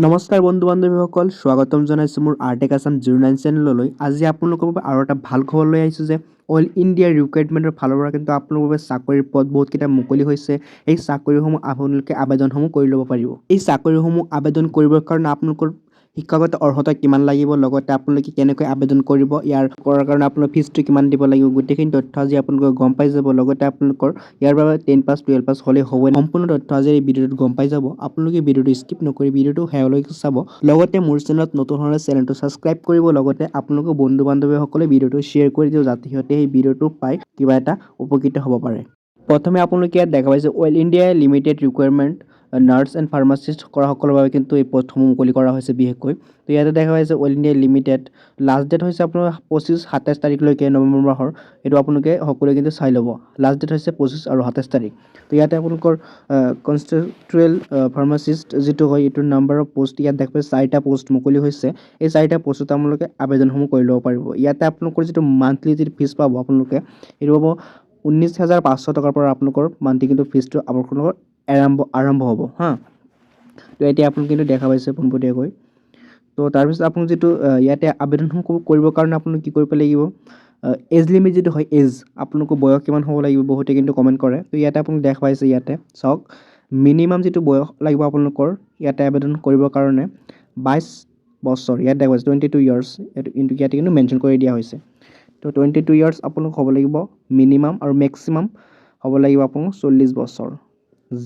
নমস্কাৰ বন্ধু বান্ধৱীসকল, স্বাগতম জনাইছোঁ মোৰ আৰ্টেক আছাম 09 চেনেললৈ। আজি আপোনালোকৰ বাবে আৰু এটা ভাল খবৰ লৈ আহিছোঁ যে অল ইণ্ডিয়া ৰিক্ৰুইটমেণ্টৰ ফালৰ পৰা কিন্তু আপোনালোকৰ বাবে চাকৰিৰ পদ বহুতকেইটা মুকলি হৈছে। এই চাকৰিসমূহ আপোনালোকে আবেদনসমূহ কৰি ল'ব পাৰিব। এই চাকৰিসমূহ আবেদন কৰিবৰ কাৰণে আপোনালোকৰ শিক্ষাগত অৰ্হতা কিমান লাগিব, লগতে আপোনালোকে কেনেকৈ আবেদন কৰিব, ইয়াৰ কৰাৰ কাৰণে আপোনাৰ ফিজটো কিমান দিব লাগিব, গোটেইখিনি তথ্য আজি আপোনালোকে গম পাই যাব। লগতে আপোনালোকৰ ইয়াৰ বাবে 10 পাছ 12 পাছ হ'লেই হ'ব। সম্পূৰ্ণ তথ্য আজি এই ভিডিঅ'টোত গম পাই যাব। আপোনালোকে ভিডিঅ'টো স্কিপ নকৰি ভিডিঅ'টো শেষলৈকে চাব। লগতে মোৰ চেনেলত নতুন হ'লে চেনেলটো ছাবস্ক্ৰাইব কৰিব। লগতে আপোনালোকৰ বন্ধু বান্ধৱীসকলে ভিডিঅ'টো শ্বেয়াৰ কৰি দিব, যাতে সিহঁতে এই ভিডিঅ'টো পাই কিবা এটা উপকৃত হ'ব পাৰে। প্ৰথমে আপোনালোকে ইয়াত দেখা পাইছে অইল India limited requirement nurse and pharmacist কৰাসকলৰ বাবে কিন্তু এই পদসমূহ মুকলি কৰা হৈছে বিশেষকৈ। তো ইয়াতে দেখা পাইছে অইল ইণ্ডিয়া লিমিটেড, লাষ্ট ডেট হৈছে আপোনাৰ 25-27 তাৰিখলৈকে নৱেম্বৰ মাহৰ। এইটো আপোনালোকে সকলোৱে কিন্তু চাই ল'ব। লাষ্ট ডেট হৈছে 25 আৰু 27 তাৰিখ। তো ইয়াতে আপোনালোকৰ কনষ্টিটিউৱেল ফাৰ্মাচিষ্ট যিটো হয়, এইটোৰ নাম্বাৰ অফ পোষ্ট ইয়াত দেখা পাইছে 4টা পোষ্ট মুকলি হৈছে। এই 4টা পোষ্টত আপোনালোকে আবেদনসমূহ কৰি ল'ব পাৰিব। ইয়াতে আপোনালোকৰ যিটো মান্থলি যিটো ফিজ পাব আপোনালোকে, এইটো পাব 19,500 টকাৰ পৰা আপোনালোকৰ মান্থলি কিন্তু ফিজটো আপোনালোকৰ আৰম্ভ হ'ব হা। তো এতিয়া আপোনালোকে কিন্তু দেখা পাইছে পোনপটীয়াকৈ। তো তাৰপিছত আপুনি যিটো ইয়াতে আবেদনসমূহ কৰিবৰ কাৰণে আপোনালোকে কি কৰিব লাগিব, এজ লিমিট যিটো হয়, আপোনালোকৰ বয়স কিমান হ'ব লাগিব, বহুতে কিন্তু কমেণ্ট কৰে। তো ইয়াতে আপুনি দেখা পাইছে, ইয়াতে চাওক মিনিমাম যিটো বয়স লাগিব আপোনালোকৰ ইয়াতে আবেদন কৰিবৰ কাৰণে 22 বছৰ, ইয়াত দেখা পাইছে 22 ইয়াৰ্ছ, এইটো ইয়াতে কিন্তু মেনশ্যন কৰি দিয়া হৈছে। তো 22 ইয়াৰ্ছ আপোনালোক হ'ব লাগিব মিনিমাম, আৰু মেক্সিমাম হ'ব লাগিব আপোনালোক 40 বছৰ।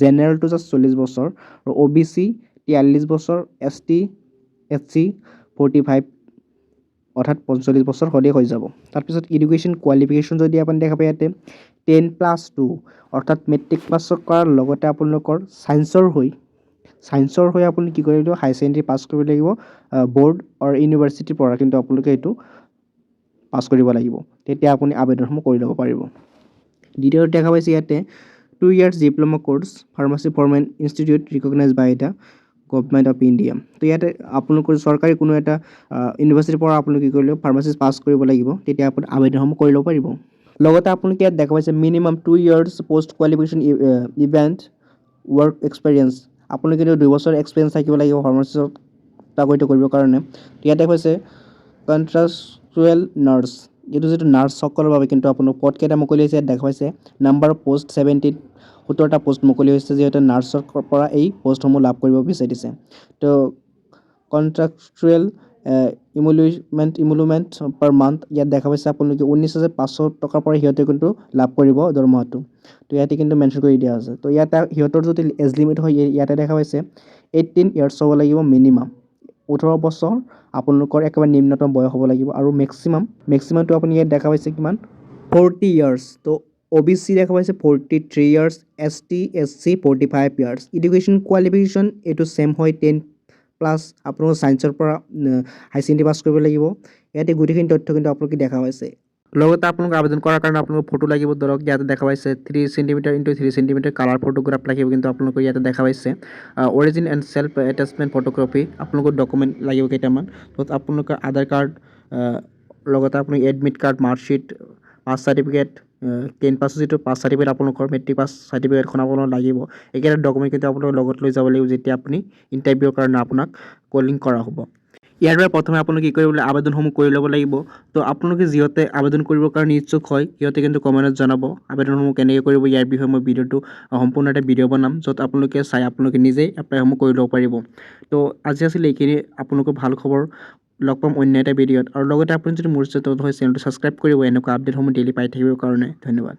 জেনেৰেলটো জাষ্ট 40 বছৰ, আৰু OBC 43 বছৰ, SC 45, অৰ্থাৎ 45 বছৰ হ'লেই হৈ যাব। তাৰপিছত এডুকেশ্যন কোৱালিফিকেশ্যন যদি আপুনি দেখা পায় ইয়াতে 10+2, অৰ্থাৎ মেট্ৰিক পাছ কৰাৰ লগতে আপোনালোকৰ ছায়েন্সৰ হৈ আপুনি কি কৰিব লাগিব, হাই ছেকেণ্ডেৰী পাছ কৰিব লাগিব, বৰ্ড আৰু ইউনিভাৰ্চিটিৰ পৰা কিন্তু আপোনালোকে এইটো পাছ কৰিব লাগিব। তেতিয়া আপুনি আবেদনসমূহ কৰি ল'ব পাৰিব। দ্বিতীয়তে দেখা পাইছে ইয়াতে 2 years diploma course pharmacy form and institute recognised by এটা গভৰ্ণমেণ্ট অফ ইণ্ডিয়া। তো ইয়াতে আপোনালোকৰ চৰকাৰী কোনো এটা ইউনিভাৰ্চিটিৰ পৰা আপোনালোকে কি কৰিব লাগিব, ফাৰ্মাচিষ্ট পাছ কৰিব লাগিব, তেতিয়া আপুনি আবেদনসমূহ কৰি ল'ব পাৰিব। লগতে আপোনালোকে ইয়াত দেখা পাইছে minimum 2 years post qualification event work experience, আপোনালোকে কিন্তু 2 বছৰ এক্সপিৰিয়েঞ্চ থাকিব লাগিব ফাৰ্মাচিষ্টত চাকৰিটো কৰিবৰ কাৰণে। ইয়াতে কৈছে কণ্ট্ৰাকচুৱেল নাৰ্ছ, এইটো যিটো নাৰ্ছসকলৰ বাবে কিন্তু আপোনালোক পদকেইটা মুকলি হৈছে। ইয়াত দেখা পাইছে নাম্বাৰ অফ পোষ্ট 17টা পোষ্ট মুকলি হৈছে, যিহেতু নাৰ্ছৰ পৰা এই পষ্টসমূহ লাভ কৰিব বিচাৰিছে। তো কণ্ট্ৰাকচুৱেল ইমুলমেণ্ট পাৰ মান্থ ইয়াত দেখা পাইছে আপোনালোকে 19,500 টকাৰ পৰা সিহঁতে কিন্তু লাভ কৰিব দৰমহাটো। তো ইয়াতে কিন্তু মেনশ্যন কৰি দিয়া হৈছে। তো ইয়াতে সিহঁতৰ যদি এজ লিমিট হয়, ইয়াতে দেখা পাইছে 18 ইয়াৰ্ছ হ'ব লাগিব মিনিমাম, 18 বছৰ আপোনালোকৰ একেবাৰে নিম্নতম বয়স হ'ব লাগিব, আৰু মেক্সিমামটো আপুনি ইয়াত দেখা পাইছে কিমান, 40 ইয়াৰ্ছ। তো OBC দেখা পাইছে 43 years, SC 45 years. Education qualification এইটো ছেম হয়, 10+ আপোনালোকৰ ছায়েন্সৰ পৰা হাই ছেকেণ্ডেৰী পাছ কৰিব লাগিব। ইয়াতে গোটেইখিনি তথ্য কিন্তু আপোনালোকে দেখা পাইছে। লগতে আপোনালোকে আবেদন কৰাৰ কাৰণে আপোনালোকৰ ফটো লাগিব। ধৰক ইয়াতে দেখা পাইছে 3 cm × 3 cm কালাৰ ফটোগ্ৰাফ লাগিব, কিন্তু আপোনালোকৰ ইয়াতে দেখা পাইছে origin and self attachment photography, আপোনালোকৰ ডকুমেণ্ট লাগিব কেইটামান। য'ত আপোনালোকৰ আধাৰ কাৰ্ড, লগতে আপুনি admit card, marksheet, pass certificate, 10 পাছ যিটো পাছ চাৰ্টিফিকেট আপোনালোকৰ মেট্ৰিক পাছ চাৰ্টিফিকেটখন আপোনালোকৰ লাগিব। এইকেইটা ডকুমেণ্ট কিন্তু আপোনালোকৰ লগত লৈ যাব লাগিব যেতিয়া আপুনি ইণ্টাৰভিউৰ কাৰণে আপোনাক কলিং কৰা হ'ব। ইয়াৰ বাবে প্ৰথমে আপোনালোকে কি কৰিব লাগিব, আবেদনসমূহ কৰি ল'ব লাগিব। তো আপোনালোকে যিহঁতে আবেদন কৰিবৰ কাৰণে ইচ্ছুক হয়, সিহঁতে কিন্তু কমেণ্টত জনাব আবেদনসমূহ কেনেকৈ কৰিব। ইয়াৰ বিষয়ে মই ভিডিঅ'টো সম্পূৰ্ণ এটা ভিডিঅ' বনাম, য'ত আপোনালোকে চাই আপোনালোকে নিজেই এপ্লাইসমূহ কৰি ল'ব পাৰিব। তো আজি আছিলে এইখিনি, আপোনালোকৰ ভাল খবৰ। লগ পাম অন্য এটা ভিডিঅ'ত। আৰু লগতে আপুনি যদি মোৰ চেনেলটো হয়, চেনেলটো ছাবস্ক্ৰাইব কৰিব এনেকুৱা আপডেটসমূহ ডেইলি পাই থাকিবৰ কাৰণে। ধন্যবাদ।